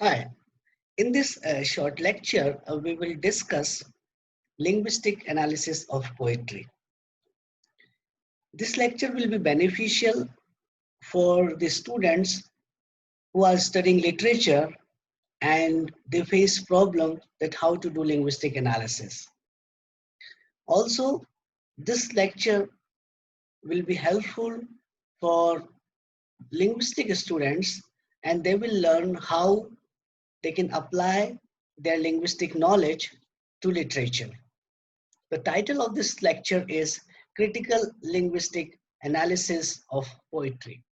Hi, in this short lecture, we will discuss linguistic analysis of poetry. This lecture will be beneficial for the students who are studying literature and they face problem that how to do linguistic analysis. Also, this lecture will be helpful for linguistic students and they will learn how they can apply their linguistic knowledge to literature. The title of this lecture is Critical Linguistic Analysis of Poetry.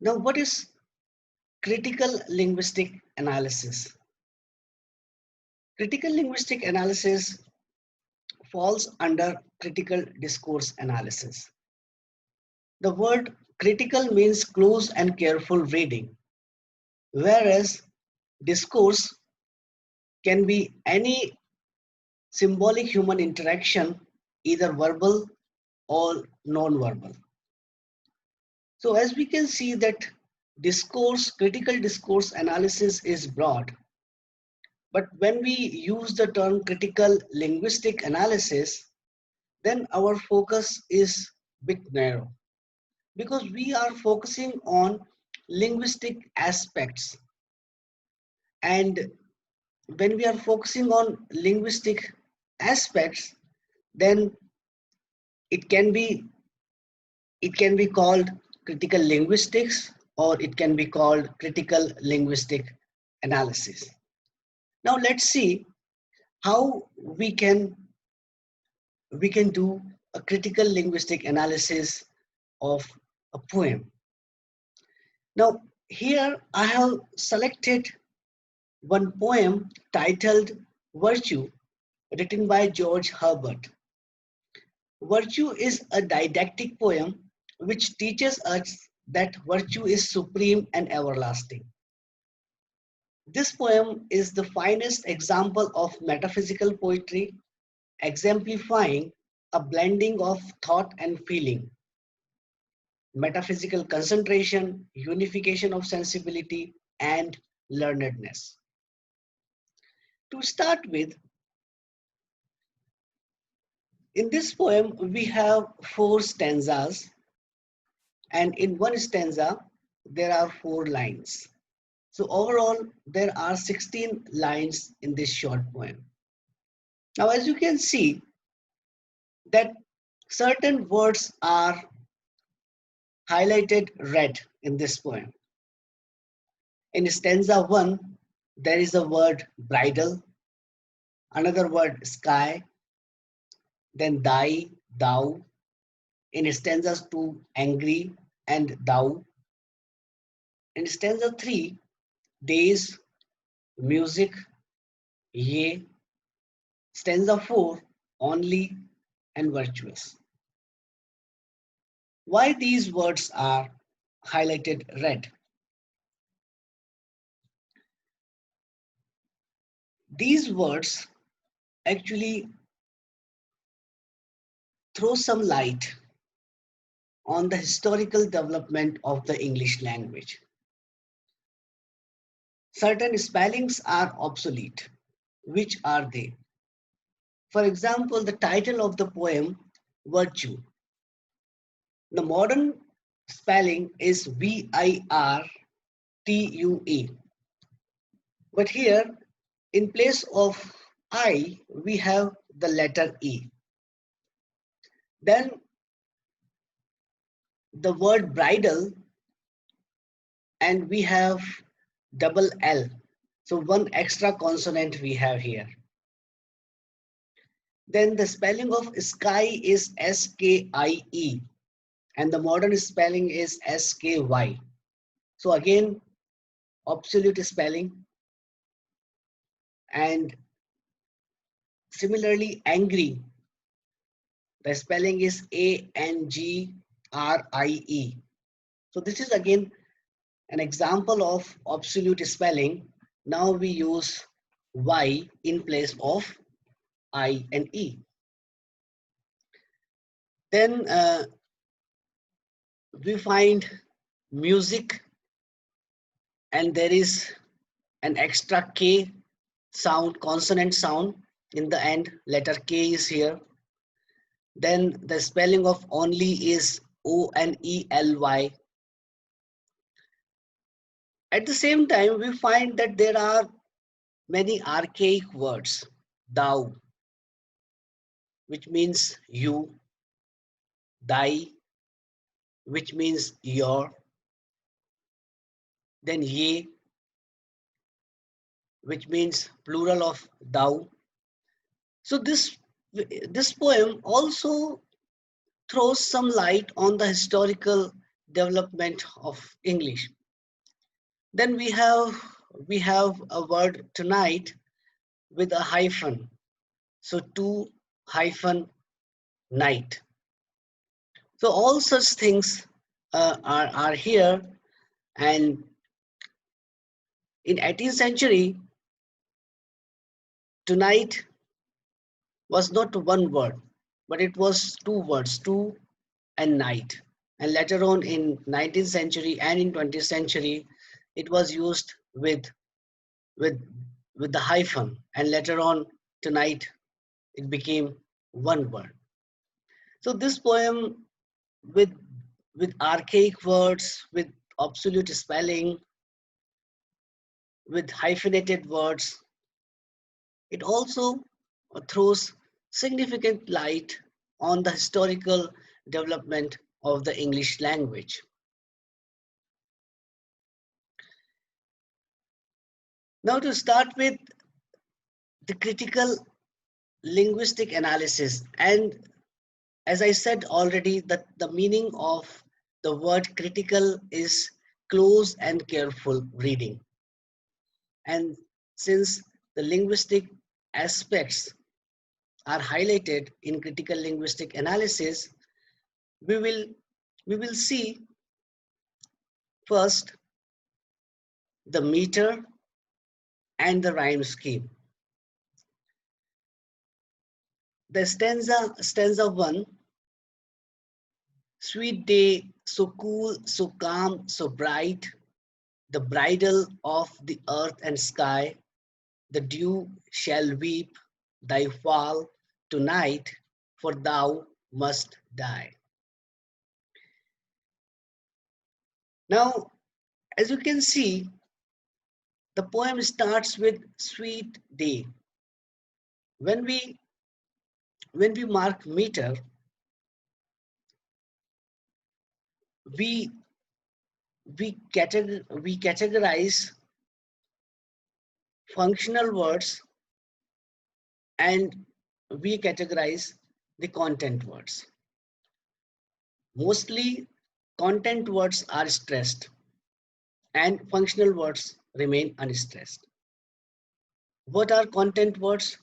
Now, what is critical linguistic analysis? Critical linguistic analysis falls under critical discourse analysis. The word critical means close and careful reading, whereas discourse can be any symbolic human interaction, either verbal or non-verbal. So as we can see that critical discourse analysis is broad, but when we use the term critical linguistic analysis, then our focus is a bit narrow because we are focusing on linguistic aspects. And when we are focusing on linguistic aspects, then it can be it can be called critical linguistics or it can be called critical linguistic analysis. Now let's see how we can do a critical linguistic analysis of a poem. Now here I have selected one poem titled Virtue, written by George Herbert. Virtue is a didactic poem which teaches us that virtue is supreme and everlasting. This poem is the finest example of metaphysical poetry, exemplifying a blending of thought and feeling, metaphysical concentration, unification of sensibility, and learnedness. To start with, in this poem, we have four stanzas, and in one stanza, there are 4 lines. So overall, there are 16 lines in this short poem. Now, as you can see, that certain words are highlighted red in this poem. In stanza 1, there is a word bridal, another word sky, then thy, thou. In stanzas 2, angry and thou. In stanza 3, days, music, ye. Stanza 4, only and virtuous. Why these words are highlighted red? These words actually throw some light on the historical development of the English language. Certain spellings are obsolete. Which are they? For example, the title of the poem, Virtue. The modern spelling is Virtue. But here, in place of I, we have the letter E. Then the word bridal, and we have double L. So one extra consonant we have here. Then the spelling of sky is S-K-I-E and the modern spelling is S-K-Y. So again, obsolete spelling. And similarly, angry, the spelling is A-N-G-R-I-E. So this is again an example of obsolete spelling. Now we use Y in place of I and E. Then we find music and there is an extra K sound, consonant sound in the end. Letter K is here. Then the spelling of only is Onely. At the same time, we find that there are many archaic words. Thou, which means you, thy, which means your, then ye, which means plural of thou. So this poem also throws some light on the historical development of English. Then we have a word tonight with a hyphen. So to hyphen night. So all such things are here. And in 18th century, tonight was not one word, but it was two words, to and night. And later on in 19th century and in 20th century, it was used with with the hyphen. And later on tonight, it became one word. So this poem with with archaic words, with obsolete spelling, with hyphenated words, it also throws significant light on the historical development of the English language. Now to start with the critical linguistic analysis, and as I said already, that the meaning of the word critical is close and careful reading. And since the linguistic aspects are highlighted in critical linguistic analysis, we will we will see first the meter and the rhyme scheme. The stanza 1, sweet day, so cool, so calm, so bright, the bridal of the earth and sky, the dew shall weep thy fall tonight, for thou must die. Now, as you can see, the poem starts with sweet day. When we mark meter, we we categorize functional words and we categorize the content words. Mostly content words are stressed and functional words remain unstressed. What are content words?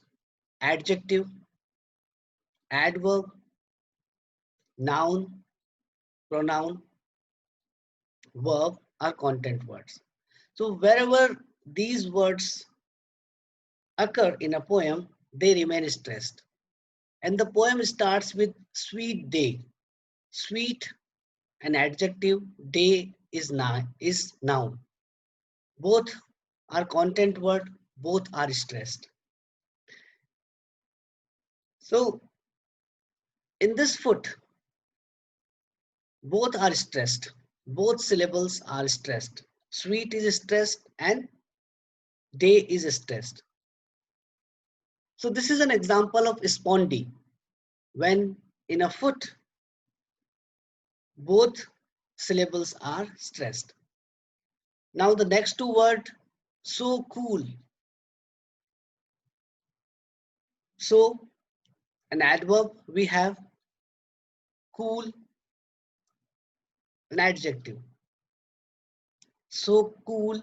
Adjective, adverb, noun, pronoun, verb are content words. So wherever these words occur in a poem, they remain stressed. And the poem starts with sweet day. Sweet, an adjective, day is noun. Both are content word, both are stressed. So in this foot, both are stressed. Both syllables are stressed. Sweet is stressed and day is stressed. So this is an example of spondy. When in a foot, both syllables are stressed. Now the next two words, so cool. So an adverb we have, cool, an adjective. So cool,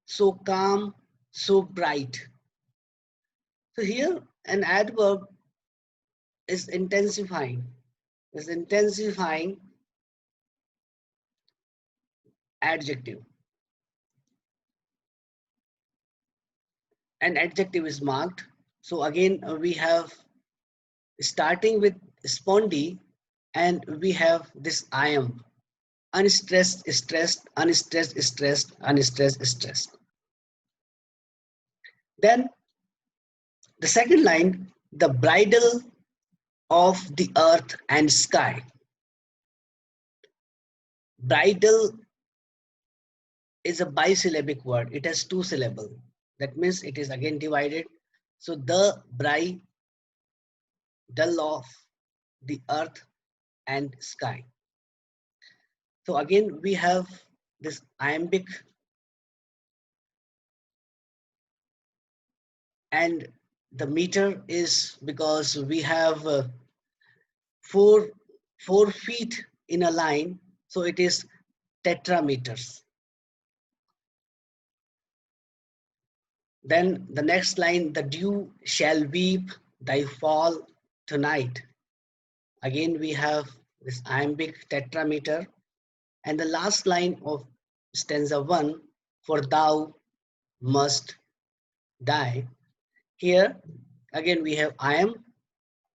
so calm, so bright. So here an adverb is intensifying adjective. An adjective is marked. So again we have starting with spondy and we have this iamb. unstressed, stressed, unstressed, stressed, unstressed, stressed. Then the second line, the bridle of the earth and sky. Bridle is a bisyllabic word. It has two syllables. That means it is again divided. So the bridle of the earth and sky. So again we have this iambic, and the meter is because we have four feet in a line, so it is tetrameters. Then the next line, the dew shall weep thy fall tonight. Again we have this iambic tetrameter. And the last line of stanza 1, for thou must die. Here again we have iamb,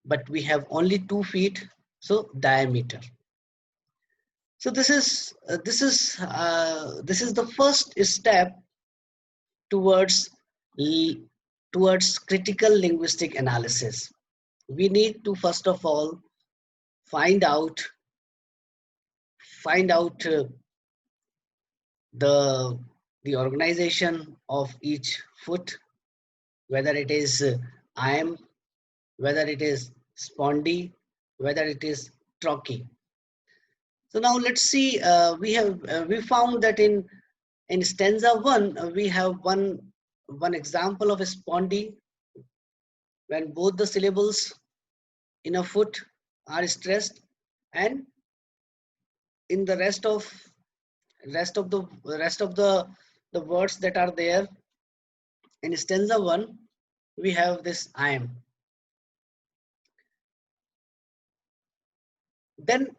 but we have only 2 feet, so diameter. So this is the first step towards critical linguistic analysis. We need to first of all find out the organization of each foot, whether it is iamb, whether it is spondy, whether it is trochee. So now let's see. We found that in stanza 1 we have one example of a spondy when both the syllables in a foot are stressed, and in the rest of the words that are there in stanza 1 we have this iamb. Then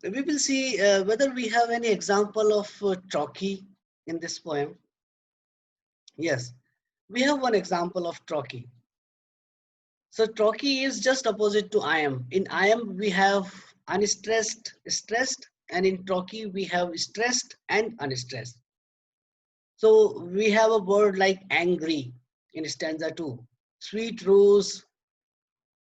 we will see whether we have any example of trochee in this poem. Yes, we have one example of trochee. So trochee is just opposite to iamb. In iamb we have unstressed, stressed, and in trochee we have stressed and unstressed. So we have a word like angry in stanza 2. Sweet rose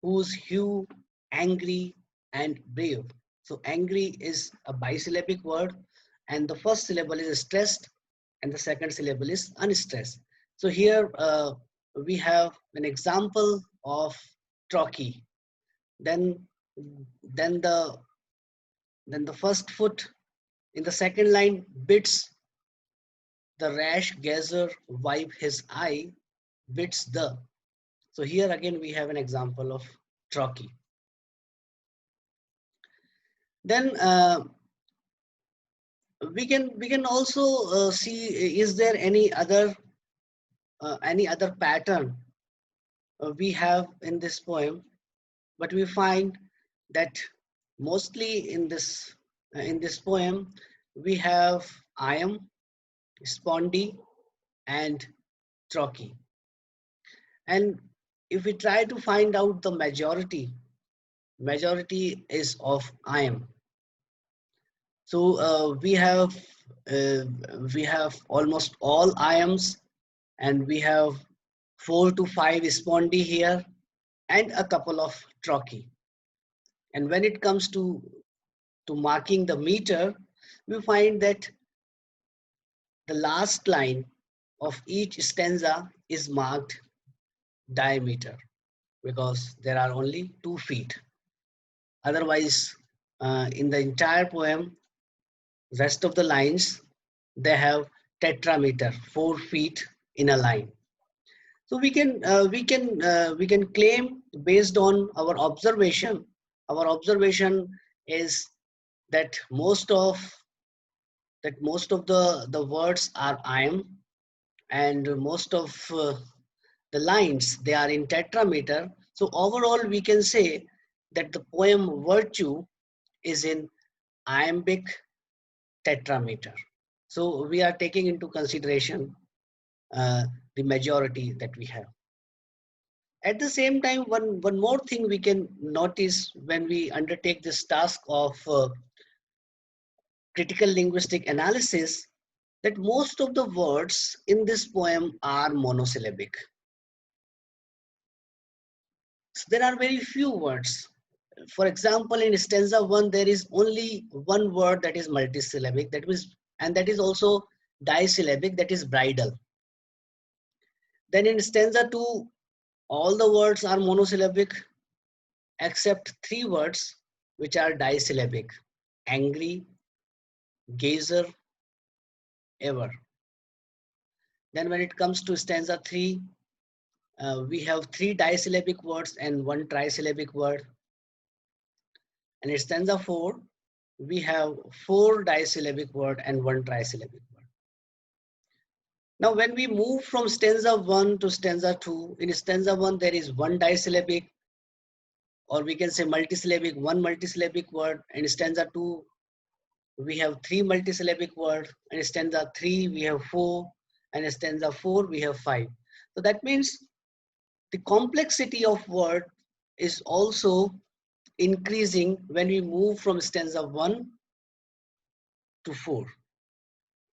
whose hue angry and brave. So angry is a bisyllabic word, and the first syllable is stressed and the second syllable is unstressed. So here we have an example of trochee. Then the first foot in the second line, bids the rash gazer wipe his eye, bids the. So here again we have an example of trochee. Then we can also see, is there any other pattern we have in this poem? But we find that mostly in this poem we have iamb, spondy, and trochee. And if we try to find out the majority is of iamb. So we have almost all iambs, and we have 4 to 5 spondy here and a couple of trochee. And when it comes to marking the meter, we find that the last line of each stanza is marked diameter because there are only 2 feet. Otherwise, in the entire poem, rest of the lines, they have tetrameter, 4 feet in a line. So we can claim based on our observation. Our observation is that most of the words are iamb, and most of the lines, they are in tetrameter. So overall we can say that the poem virtue is in iambic tetrameter. So we are taking into consideration the majority that we have. At the same time, one more thing we can notice when we undertake this task of critical linguistic analysis that most of the words in this poem are monosyllabic. So there are very few words. For example, in stanza 1, there is only one word that is multisyllabic, and that is also disyllabic, that is bridal. Then in stanza 2, all the words are monosyllabic except three words which are disyllabic: angry, gazer, ever. Then when it comes to stanza 3, we have three disyllabic words and one trisyllabic word. And in stanza 4, we have four disyllabic word and one trisyllabic word. Now, when we move from stanza 1 to stanza 2, in stanza 1, there is one disyllabic, or we can say multisyllabic, one multisyllabic word. In stanza 2, we have three multisyllabic words. In stanza 3, we have four. And in stanza 4, we have five. So that means the complexity of word is also increasing when we move from stanza 1 to 4.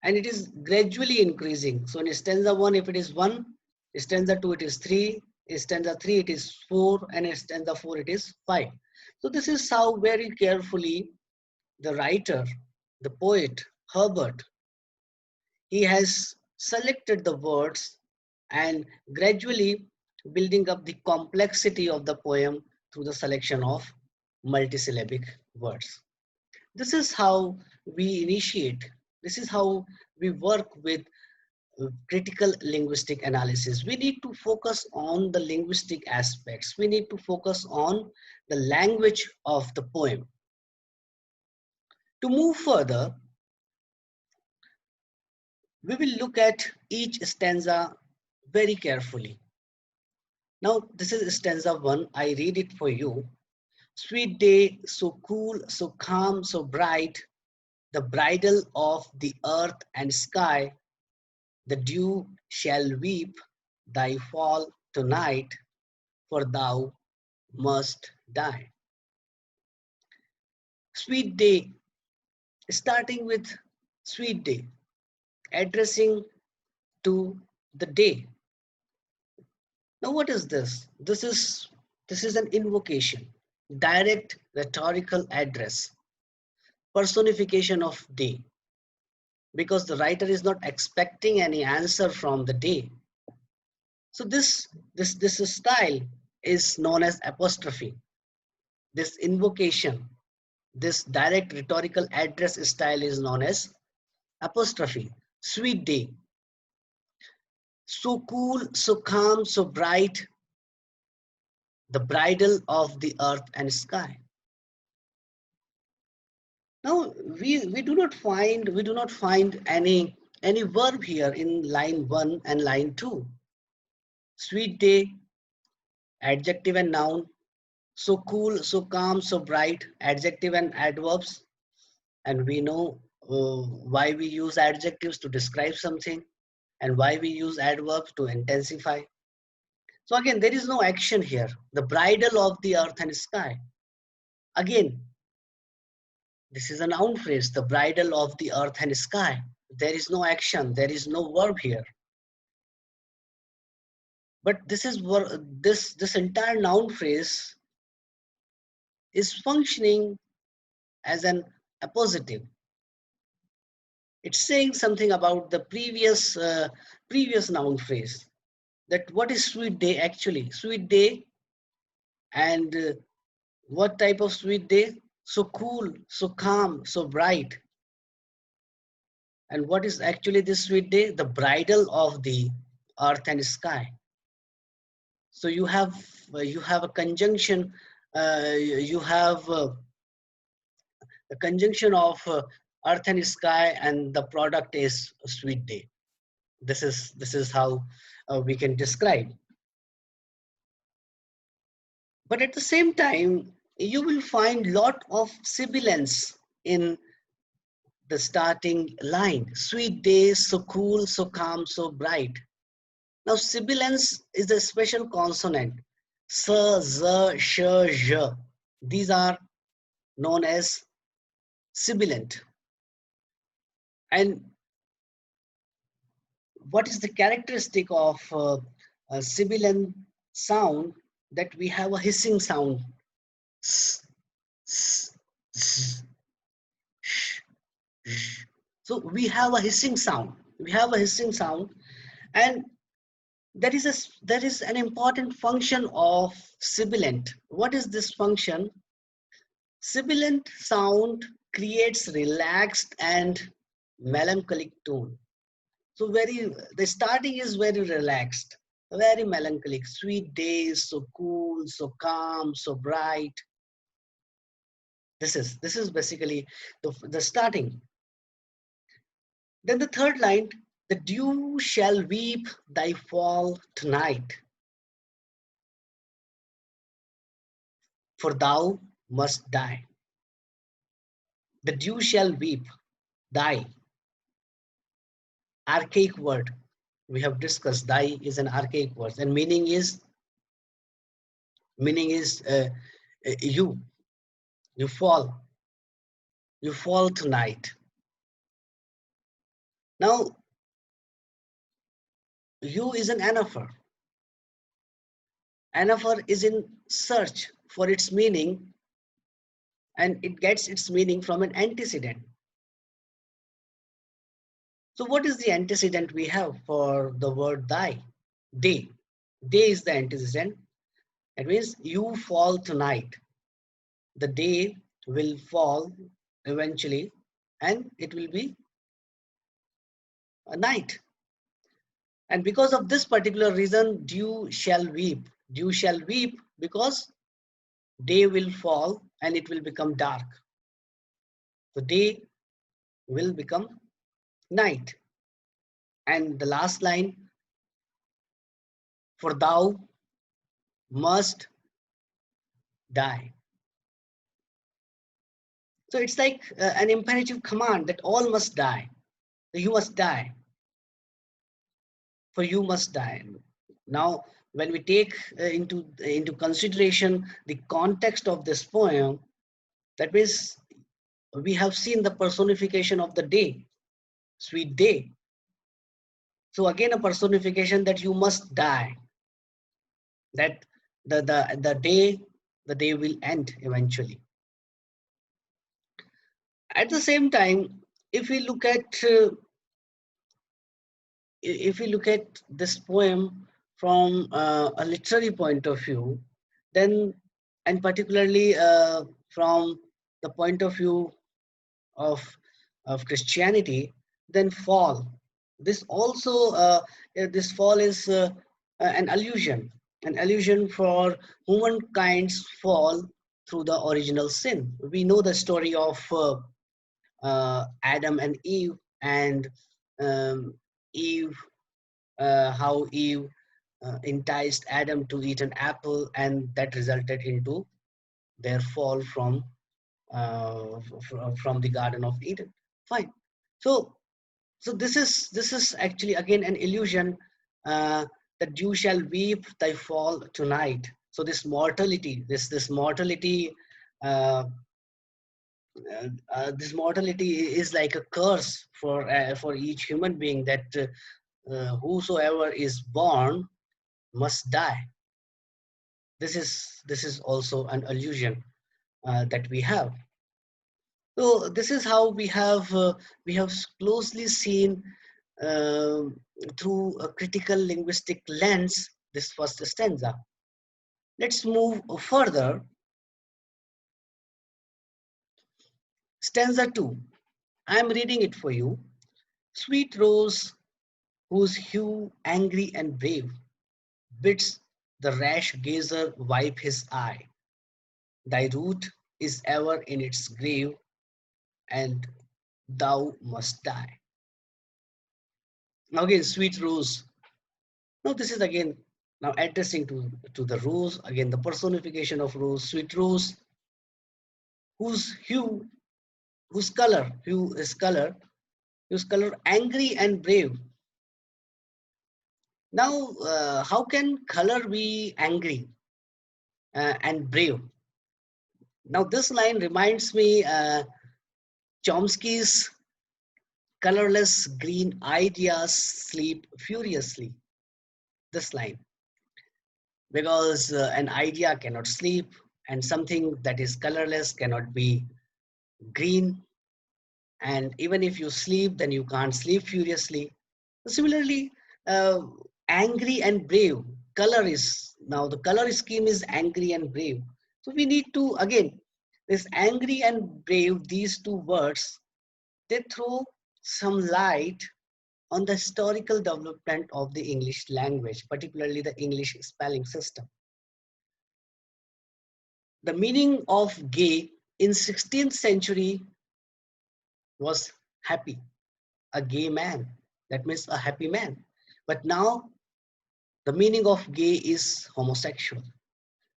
And it is gradually increasing. So in stanza 1, if it is 1, stanza 2, it is 3, in stanza 3, it is 4, and in stanza 4, it is 5. So this is how very carefully the writer, the poet, Herbert, he has selected the words and gradually building up the complexity of the poem through the selection of multisyllabic words. This is how we initiate, this is how we work with critical linguistic analysis. We need to focus on the linguistic aspects. We need to focus on the language of the poem. To move further, we will look at each stanza very carefully. Now, this is stanza 1. I read it for you. Sweet day, so cool, so calm, so bright, the bridal of the earth and sky, the dew shall weep thy fall tonight, for thou must die. Sweet day, starting with sweet day, addressing to the day. Now what is this? This is an invocation, direct rhetorical address, personification of day, because the writer is not expecting any answer from the day. So this style is known as apostrophe. This invocation, this direct rhetorical address style is known as apostrophe. Sweet day, so cool, so calm, so bright, the bridal of the earth and sky. Now we do not find any verb here in line 1 and line 2. Sweet day, adjective and noun. So cool, so calm, so bright, adjective and adverbs. And we know why we use adjectives to describe something and why we use adverbs to intensify. So again, there is no action here. The bridal of the earth and sky. Again, this is a noun phrase, the bridal of the earth and sky. There is no action, there is no verb here. But this entire noun phrase is functioning as an appositive. It's saying something about the previous noun phrase. That what is sweet day actually? Sweet day, and what type of sweet day? So cool, so calm, so bright. And what is actually this sweet day? The bridal of the earth and sky. So you have a conjunction. You have a conjunction of earth and sky, and the product is a sweet day. This is how we can describe. But at the same time, you will find lot of sibilance in the starting line. Sweet day, so cool, so calm, so bright. Now sibilance is a special consonant. S, Z, Sh, J. These are known as sibilant. And what is the characteristic of a sibilant sound? That we have a hissing sound. So we have a hissing sound. We have a hissing sound, and that is an important function of sibilant. What is this function? Sibilant sound creates relaxed and melancholic tone. So the starting is very relaxed, very melancholic. Sweet days, so cool, so calm, so bright. This is basically the starting. Then the third line, the dew shall weep thy fall tonight, for thou must die. The dew shall weep, thy, archaic word. We have discussed thy is an archaic word, and meaning is you fall, you fall tonight. Now, you is an anaphor. Anaphor is in search for its meaning, and it gets its meaning from an antecedent. So what is the antecedent we have for the word thy? Day. Day is the antecedent. That means you fall tonight. The day will fall eventually, and it will be a night. And because of this particular reason, dew shall weep. Dew shall weep because day will fall and it will become dark. The day will become night. And the last line, for thou must die. So it's like an imperative command that all must die. You must die. For you must die. Now, when we take into consideration the context of this poem, that means we have seen the personification of the day, sweet day. So again, a personification that you must die, that the day will end eventually. At the same time, if we look at this poem from a literary point of view, then, and particularly from the point of view of Christianity, then fall. This also this fall is an allusion for humankind's fall through the original sin. We know the story of Adam and Eve, and Eve, how Eve enticed Adam to eat an apple, and that resulted into their fall from the Garden of Eden. Fine. So this is actually again an illusion that you shall weep thy fall tonight. So this mortality, uh, this mortality is like a curse for each human being, that whosoever is born must die. This is also an illusion that we have. So this is how we have closely seen through a critical linguistic lens this first stanza. Let's move further. Stanza 2. I am reading it for you. Sweet rose, whose hue angry and brave bids the rash gazer wipe his eye. Thy root is ever in its grave, and thou must die. Now again, sweet rose. Now this is again now addressing to the rose, again the personification of rose, sweet rose, whose hue, whose color angry and brave. Now, how can color be angry and brave? Now, this line reminds me Chomsky's colorless green ideas sleep furiously. This line, because an idea cannot sleep, and something that is colorless cannot be green, and even if you sleep, then you can't sleep furiously. Similarly, uh, angry and brave, color is, now the color scheme is angry and brave. So we need to, again, this angry and brave, these two words, they throw some light on the historical development of the English language, particularly the English spelling system. The meaning of gay in 16th century was happy, a gay man. That means a happy man. But now the meaning of gay is homosexual.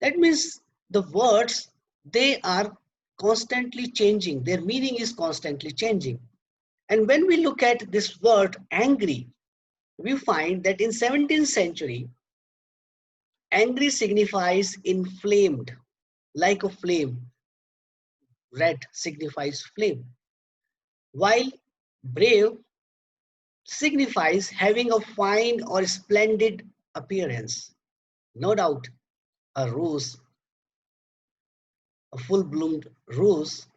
That means the words, they are constantly changing. Their meaning is constantly changing. And when we look at this word angry, we find that in 17th century, angry signifies inflamed, like a flame. Red signifies flame. While brave signifies having a fine or splendid appearance. No doubt, a rose, a full-bloomed rose,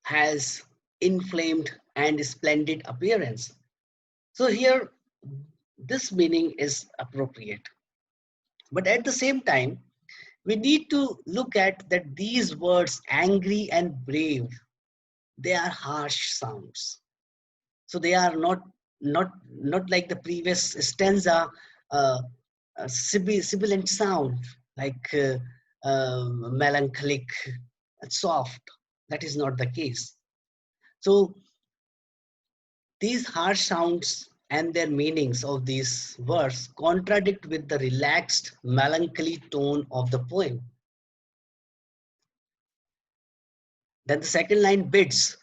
has inflamed and splendid appearance. So here, this meaning is appropriate. But at the same time, we need to look at that these words, angry and brave, they are harsh sounds. So they are not like the previous stanza, a sibilant sound, like melancholic, soft. That is not the case. So these harsh sounds and their meanings of these words contradict with the relaxed, melancholy tone of the poem. Then the second line, bids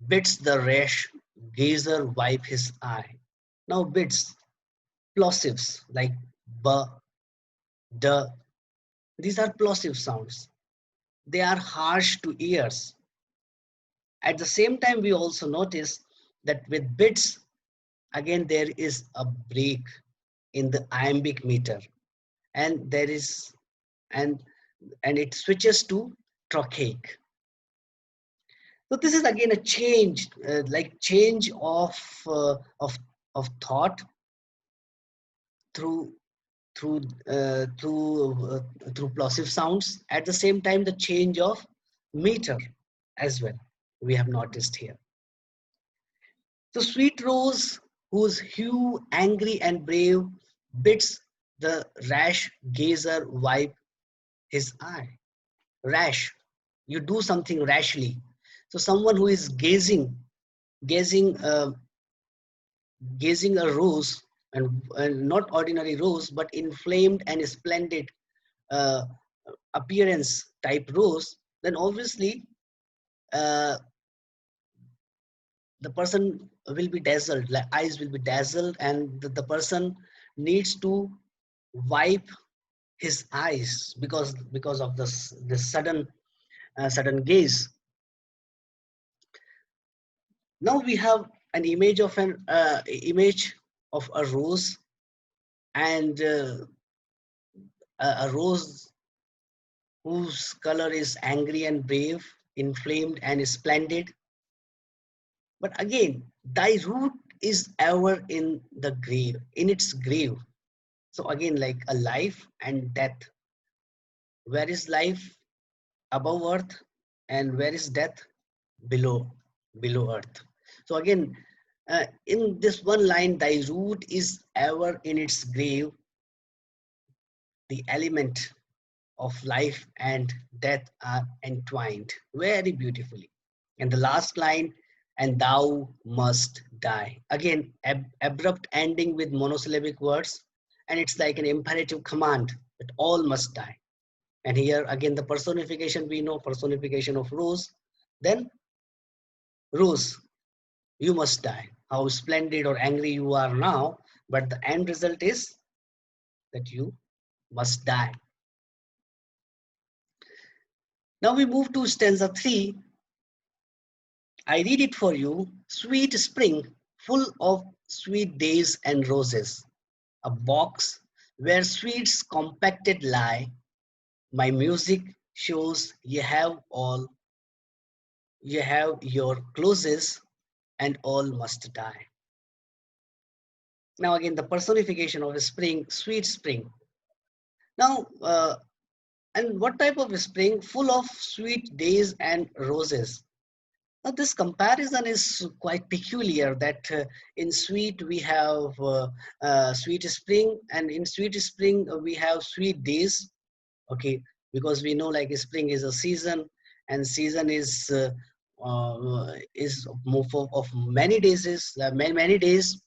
the rash gazer wipe his eye. Now bids, plosives like b, d, these are plosive sounds. They are harsh to ears. At the same time, we also notice that with bids, again, there is a break in the iambic meter, and there is, and it switches to trochaic. So this is again a change, like change uh, of thought through through through plosive sounds. At the same time, the change of meter as well, we have noticed here. So sweet rose, whose hue angry and brave, bids the rash gazer wipe his eye. Rash, you do something rashly. So someone who is gazing gazing a rose, and not ordinary rose, but inflamed and splendid uh, appearance type rose, then obviously uh, the person will be dazzled, like eyes will be dazzled, and the person needs to wipe his eyes because of this sudden gaze. Now we have an image of an image of a rose, and a rose whose color is angry and brave, inflamed and splendid. But again, thy root is ever in the grave, in its grave. So again, like a life and death. Where is life? Above earth. And where is death? Below earth. So again, in this one line, thy root is ever in its grave. The element of life and death are entwined very beautifully. And the last line, and thou must die. Again, abrupt ending with monosyllabic words, and it's like an imperative command that all must die. And here again, the personification, we know personification of rose. Then rose, you must die. How splendid or angry you are now, but the end result is that you must die. Now we move to stanza 3. I read it for you. Sweet spring, full of sweet days and roses. A box where sweets compacted lie. My music shows you have your closes, and all must die. Now again, the personification of a spring, sweet spring. Now, and what type of spring? Full of sweet days and roses. Now, this comparison is quite peculiar that in sweet we have sweet spring, and in sweet spring we have sweet days. Okay, because we know like spring is a season, and season is more of many days, many days,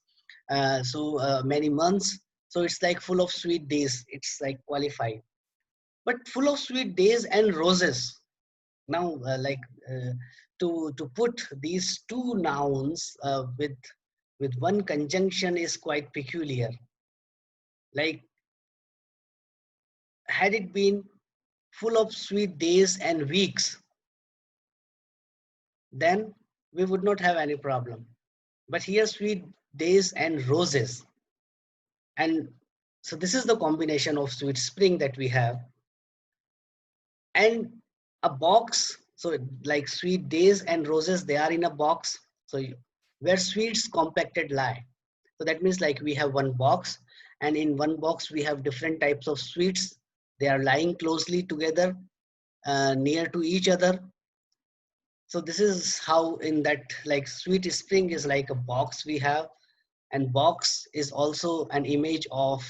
many months. So it's like full of sweet days. It's like qualified, but full of sweet days and roses. Now to put these two nouns with one conjunction is quite peculiar. Like, had it been full of sweet days and weeks, then we would not have any problem. But here sweet days and roses, and so this is the combination of sweet spring that we have. And a box, so like sweet days and roses, they are in a box. So where sweets compacted lie, so that means like we have one box, and in one box we have different types of sweets. They are lying closely together, near to each other. So this is how in that, like sweet spring is like a box we have, and box is also an image of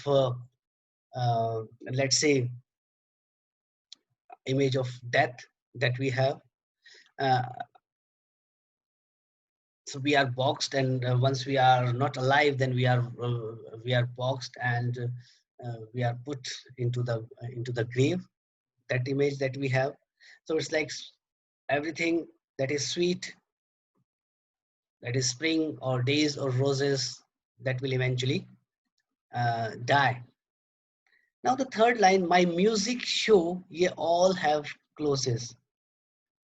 let's say image of death that we have. uh, so we are boxed, and once we are not alive, then we are boxed, and we are put into the grave. That image that we have. So it's like everything that is sweet, that is spring or days or roses, that will eventually die. Now the third line, my music show ye all have closes.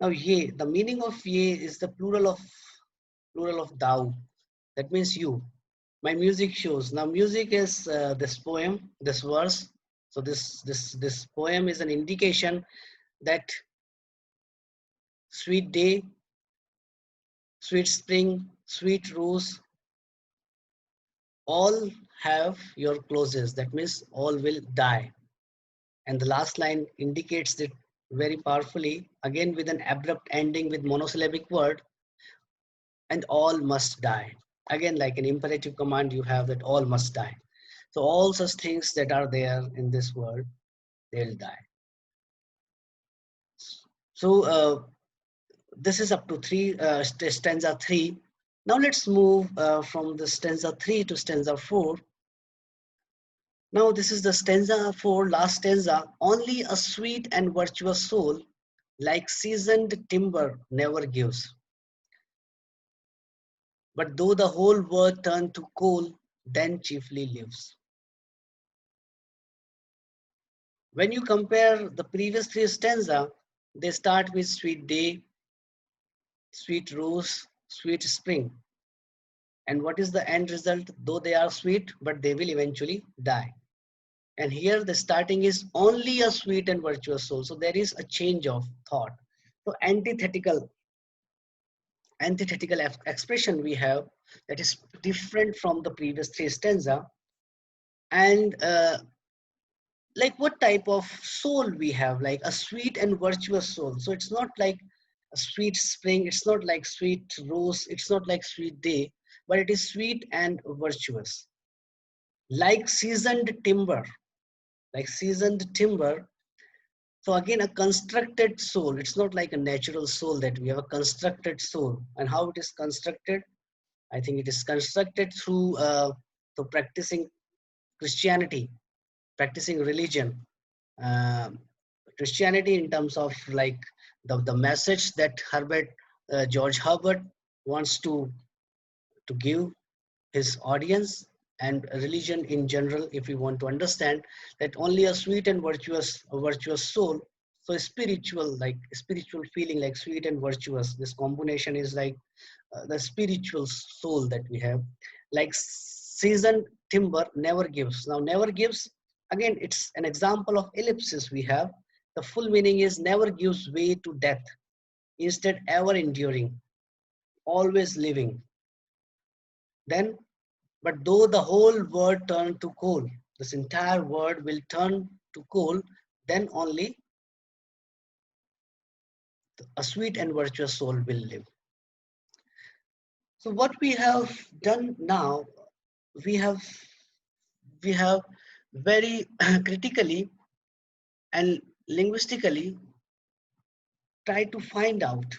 Now ye, the meaning of ye is the plural of thou. That means you. My music shows. Now music is this poem, this verse. So this poem is an indication that sweet day, sweet spring, sweet rose, all have your closes. That means all will die. And the last line indicates it very powerfully, again with an abrupt ending with monosyllabic word, and all must die. Again, like an imperative command, you have that all must die. So all such things that are there in this world, they'll die. So this is up to stanza 3. Now let's move from the stanza 3 to stanza 4. Now this is the stanza 4, last stanza. Only a sweet and virtuous soul, like seasoned timber, never gives. But though the whole world turn to coal, then chiefly lives. When you compare the previous 3 stanza, they start with sweet day, sweet rose, sweet spring. And what is the end result? Though they are sweet, but they will eventually die. And here the starting is only a sweet and virtuous soul. So there is a change of thought. So antithetical expression we have that is different from the previous 3 stanza. And like what type of soul we have, like a sweet and virtuous soul. So it's not like a sweet spring, it's not like sweet rose, it's not like sweet day, but it is sweet and virtuous. Like seasoned timber, like seasoned timber. So again, a constructed soul. It's not like a natural soul that we have, a constructed soul. And how it is constructed? I think it is constructed through practicing Christianity, practicing religion. Um Christianity in terms of like the message that George Herbert wants to give his audience, and religion in general, if we want to understand that only a sweet and virtuous soul, So spiritual, like spiritual feeling, like sweet and virtuous. This combination is like the spiritual soul that we have. Like seasoned timber never gives. Now never gives, again, it's an example of ellipsis we have. The full meaning is never gives way to death, instead ever enduring, always living. Then, but though the whole world turn to coal, this entire world will turn to coal, then only a sweet and virtuous soul will live. So what we have done now, we have we have very critically and linguistically tried to find out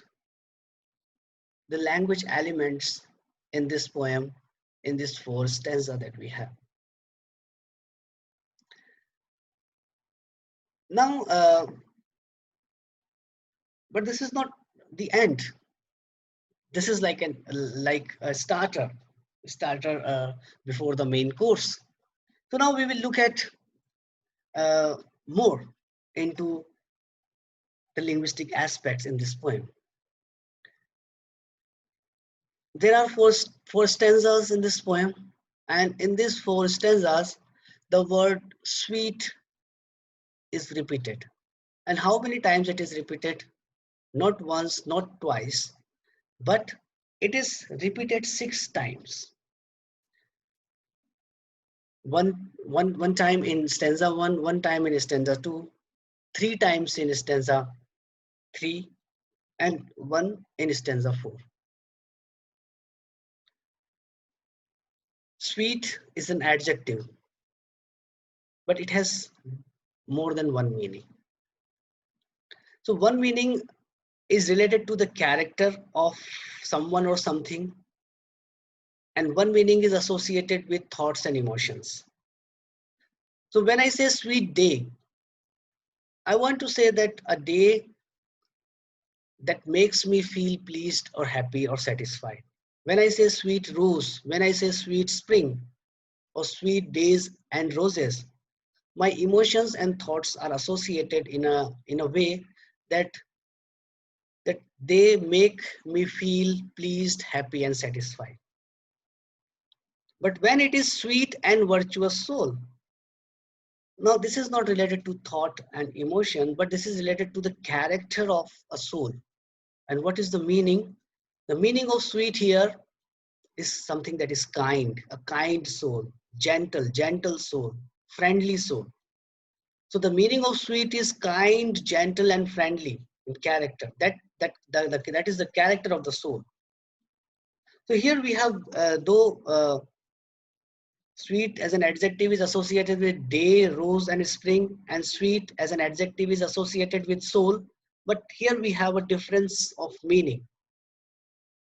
the language elements in this poem, in this four stanza that we have. Now, but this is not the end. This is like a starter before the main course. So now we will look at more into the linguistic aspects in this poem. There are four stanzas in this poem, and in these four stanzas, the word sweet is repeated. And how many times it is repeated? Not once, not twice, but it is repeated 6 times. One time in stanza 1, one time in stanza 2, 3 times in stanza 3, and 1 in stanza 4. Sweet is an adjective, but it has more than one meaning. So one meaning is related to the character of someone or something, and one meaning is associated with thoughts and emotions. So when I say sweet day, I want to say that a day that makes me feel pleased or happy or satisfied. When I say sweet rose, when I say sweet spring or sweet days and roses, my emotions and thoughts are associated in a way that they make me feel pleased, happy, and satisfied. But when it is sweet and virtuous soul, now this is not related to thought and emotion, but this is related to the character of a soul. And what is the meaning? The meaning of sweet here is something that is kind, a kind soul, gentle soul, friendly soul. So the meaning of sweet is kind, gentle, and friendly in character. That is the character of the soul. So here we have, though sweet as an adjective is associated with day, rose, and spring, and sweet as an adjective is associated with soul, but here we have a difference of meaning.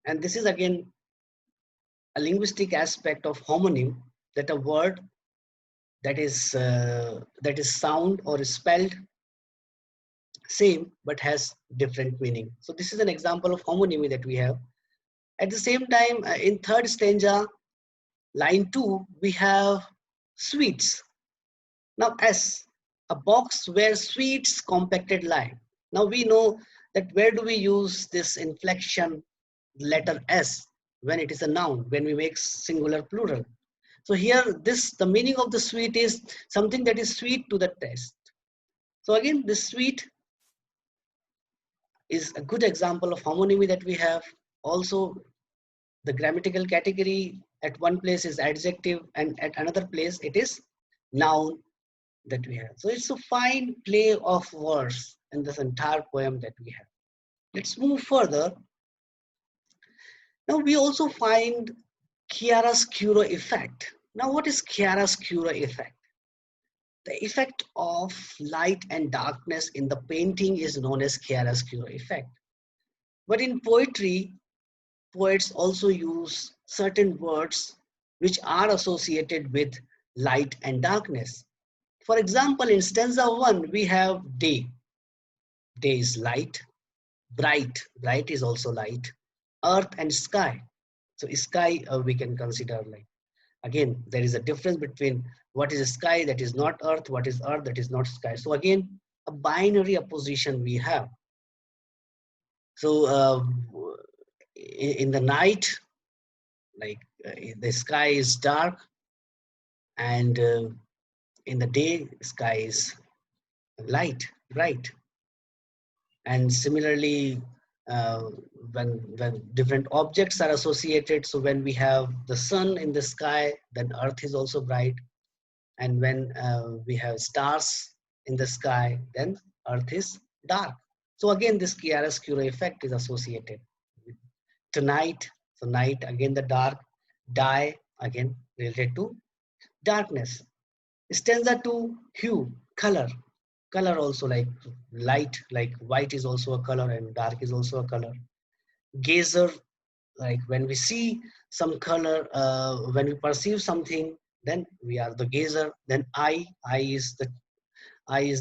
And this is again a linguistic aspect of homonym, that a word that is sound or spelled same but has different meaning. So this is an example of homonymy that we have. At the same time, in third stanza, line 2, we have sweets. Now S, a box where sweets compacted lie. Now we know that where do we use this inflection letter S when it is a noun, when we make singular plural. So here the meaning of the sweet is something that is sweet to the taste. So again, this sweet is a good example of homonymy that we have. Also, the grammatical category at one place is adjective and at another place it is noun that we have. So it's a fine play of words in this entire poem that we have. Let's move further. Now we also find chiaroscuro effect. Now what is chiaroscuro effect? The effect of light and darkness in the painting is known as chiaroscuro effect. But in poetry, poets also use certain words which are associated with light and darkness. For example, in stanza 1, we have day. Day is light. Bright. Bright is also light. Earth and sky. So sky we can consider like, again, there is a difference between what is sky that is not earth, what is earth that is not sky. So again, a binary opposition we have. So in the night, like the sky is dark, and in the day, sky is light, bright. And similarly, uh, when different objects are associated, so when we have the sun in the sky, then earth is also bright. And when we have stars in the sky, then earth is dark. So again, this chiaroscuro effect is associated with tonight. So night, again the dark. Die, again related to darkness. Stanza 2, hue, color. Color also, like light, like white is also a color and dark is also a color. Gazer, like when we see some color, when we perceive something, then we are the gazer. Then eye is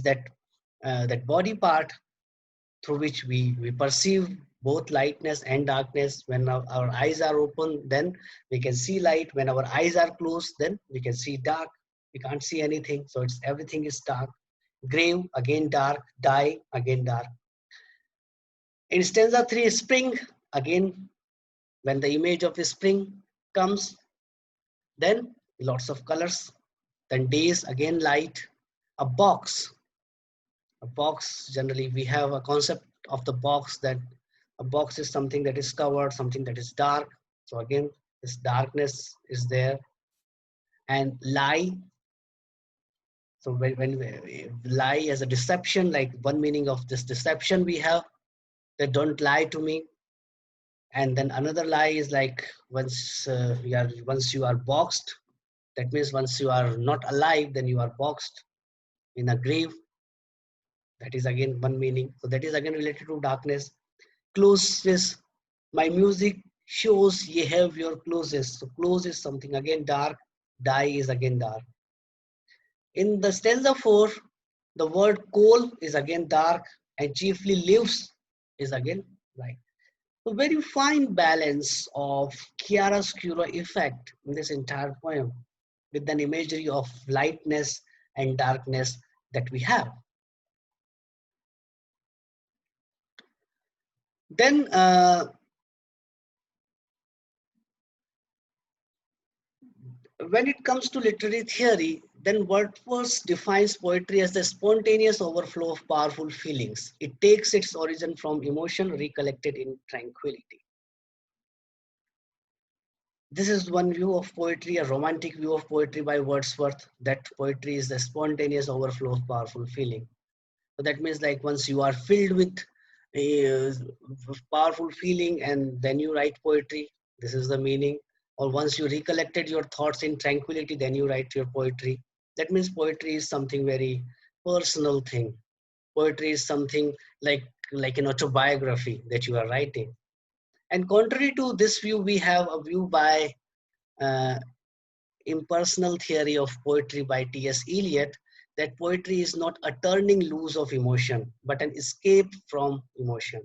that body part through which we perceive both lightness and darkness. When our eyes are open, then we can see light. When our eyes are closed, then we can see dark. We can't see anything, so it's everything is dark. Grave, again dark. Die, again dark. In stanza 3, spring, again when the image of spring comes, then lots of colors. Then days, again light. A box. A box, generally we have a concept of the box, that a box is something that is covered, something that is dark. So again, this darkness is there. And lie. So when we lie as a deception, like one meaning of this deception we have, that don't lie to me. And then another lie is like once you are boxed, that means once you are not alive, then you are boxed in a grave. That is again one meaning. So that is again related to darkness. Closeness, my music shows ye have your closest. So close is something again dark. Die is again dark. In the stanza 4, the word coal is again dark, and chiefly lives is again light. A very fine balance of chiaroscuro effect in this entire poem, with an imagery of lightness and darkness that we have. Then when it comes to literary theory, then Wordsworth defines poetry as the spontaneous overflow of powerful feelings. It takes its origin from emotion recollected in tranquility. This is one view of poetry, a romantic view of poetry by Wordsworth, that poetry is the spontaneous overflow of powerful feeling. So that means like once you are filled with a powerful feeling and then you write poetry, this is the meaning. Or once you recollected your thoughts in tranquility, then you write your poetry. That means poetry is something very personal thing. Poetry is something like an autobiography that you are writing. And contrary to this view, we have a view by uh, impersonal theory of poetry by T.S. Eliot, that poetry is not a turning loose of emotion, but an escape from emotion.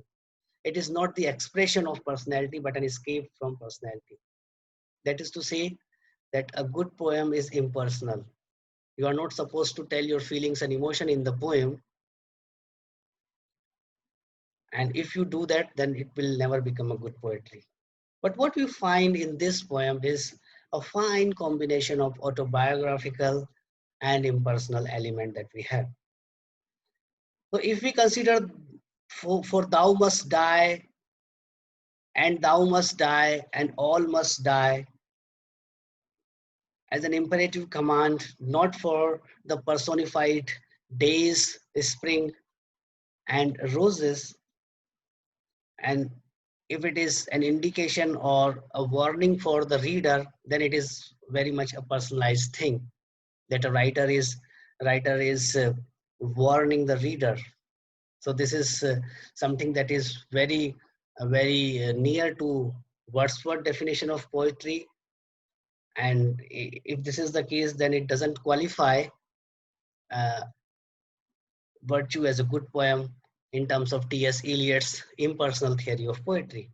It is not the expression of personality, but an escape from personality. That is to say that a good poem is impersonal. You are not supposed to tell your feelings and emotion in the poem. And if you do that, then it will never become a good poetry. But what we find in this poem is a fine combination of autobiographical and impersonal element that we have. So if we consider for thou must die, and thou must die, and all must die as an imperative command, not for the personified days, spring, and roses, and if it is an indication or a warning for the reader, then it is very much a personalized thing, that a writer is warning the reader. So this is something that is very near to Wordsworth definition of poetry. And if this is the case, then it doesn't qualify uh, virtue as a good poem in terms of T.S. Eliot's impersonal theory of poetry.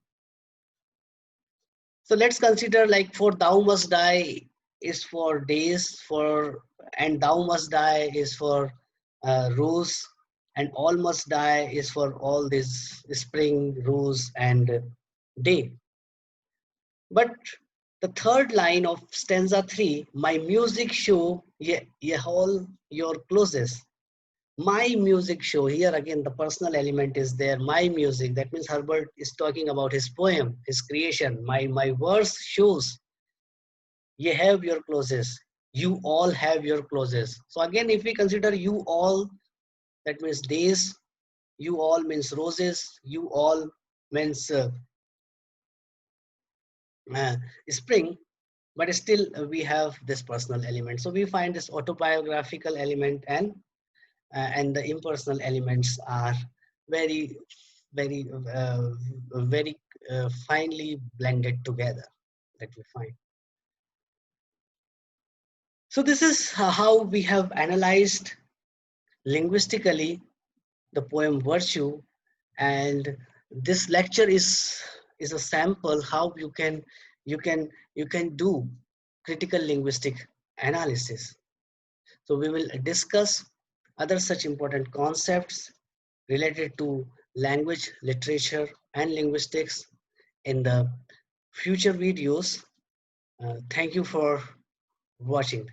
So let's consider, like, for thou must die is for days, and thou must die is for rose. and all must die is for all this spring, rose, and day. But the third line of stanza 3, my music show ye all your closes. My music show, here again the personal element is there. My music, that means Herbert is talking about his poem, his creation. My verse shows ye have your closes. You all have your closes. So again, if we consider you all, that means days. You all means roses. You all means uh, spring. But still we have this personal element. So we find this autobiographical element and the impersonal elements are very, very, very finely blended together that we find. So this is how we have analyzed linguistically the poem Virtue, and this lecture is a sample how you can do critical linguistic analysis. So we will discuss other such important concepts related to language, literature, and linguistics in the future videos. Thank you for watching.